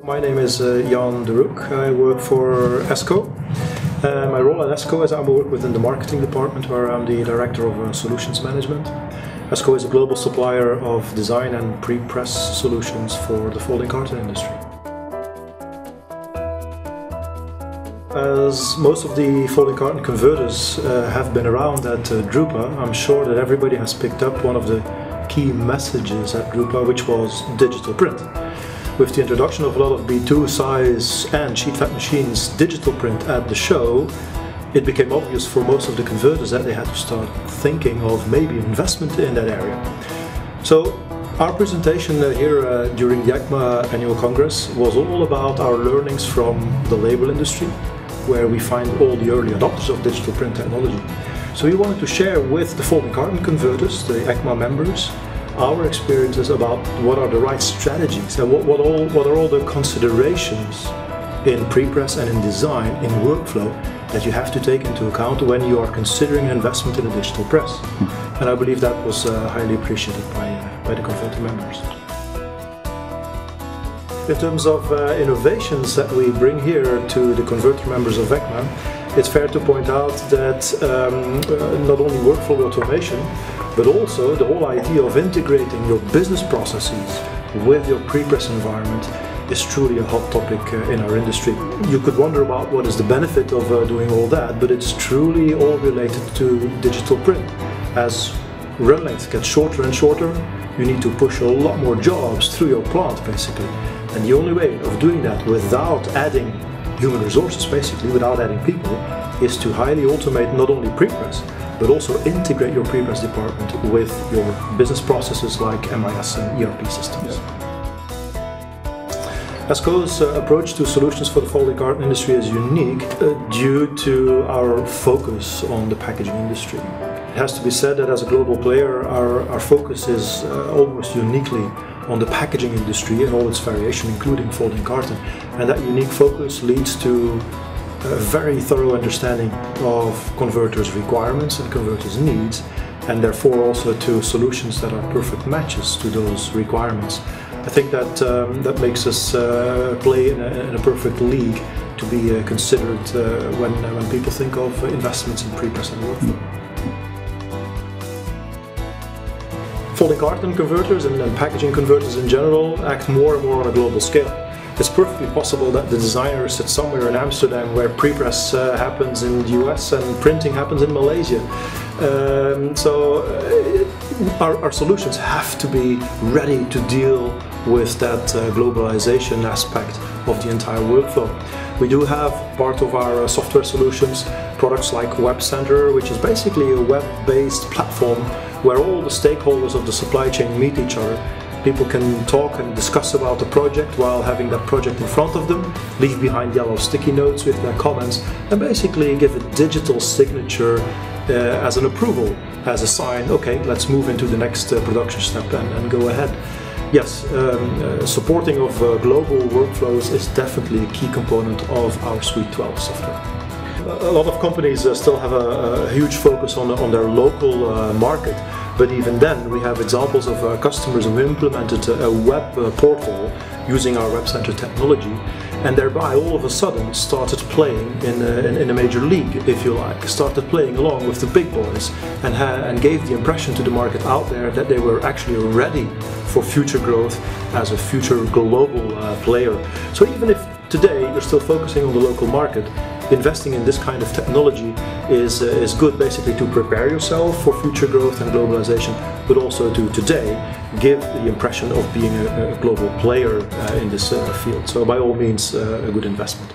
My name is Jan de Roeck. I work for Esko. My role at Esko is I work within the marketing department, where I'm the director of solutions management. Esko is a global supplier of design and pre-press solutions for the folding carton industry. As most of the folding carton converters have been around at Drupa, I'm sure that everybody has picked up one of the key messages at Drupa, which was digital print. With the introduction of a lot of B2 size and sheet fed machines digital print at the show, it became obvious for most of the converters that they had to start thinking of maybe investment in that area. So our presentation here during the ECMA Annual Congress was all about our learnings from the label industry, where we find all the early adopters of digital print technology. So we wanted to share with the folding carton converters, the ECMA members, our experiences about what are the right strategies and what are all the considerations in pre-press and in design, in workflow, that you have to take into account when you are considering an investment in a digital press. And I believe that was highly appreciated by the converter members. In terms of innovations that we bring here to the converter members of ECMA, it's fair to point out that not only workflow automation, but also the whole idea of integrating your business processes with your pre-press environment is truly a hot topic in our industry. You could wonder about what is the benefit of doing all that, but it's truly all related to digital print. As run lengths get shorter and shorter, you need to push a lot more jobs through your plant, basically. And the only way of doing that without adding human resources, basically, without adding people, is to highly automate not only pre-press, but also integrate your pre-press department with your business processes like MIS and ERP systems. Esko's approach to solutions for the folding carton industry is unique due to our focus on the packaging industry. It has to be said that as a global player, our focus is almost uniquely on the packaging industry and all its variation, including folding carton. And that unique focus leads to a very thorough understanding of converters' requirements and converters' needs, and therefore also to solutions that are perfect matches to those requirements. I think that that makes us play in a perfect league to be considered when people think of investments in pre-press and workflow. Folding carton converters and packaging converters in general act more and more on a global scale. It's perfectly possible that the designer sits somewhere in Amsterdam where pre-press happens in the US and printing happens in Malaysia. Our solutions have to be ready to deal with that globalization aspect of the entire workflow. We do have part of our software solutions, products like Web Center, which is basically a web-based platform where all the stakeholders of the supply chain meet each other. People can talk and discuss about the project while having that project in front of them, leave behind yellow sticky notes with their comments, and basically give a digital signature as an approval, as a sign, okay, let's move into the next production step and go ahead. Yes, supporting of global workflows is definitely a key component of our Suite 12 software. A lot of companies still have a huge focus on their local market, but even then we have examples of customers who implemented a web portal using our Web Center technology, and thereby all of a sudden started playing in a major league, if you like, started playing along with the big boys and gave the impression to the market out there that they were actually ready for future growth as a future global player. So even if today you're still focusing on the local market, investing in this kind of technology is good, basically to prepare yourself for future growth and globalization, but also to today give the impression of being a global player in this field. So by all means, a good investment.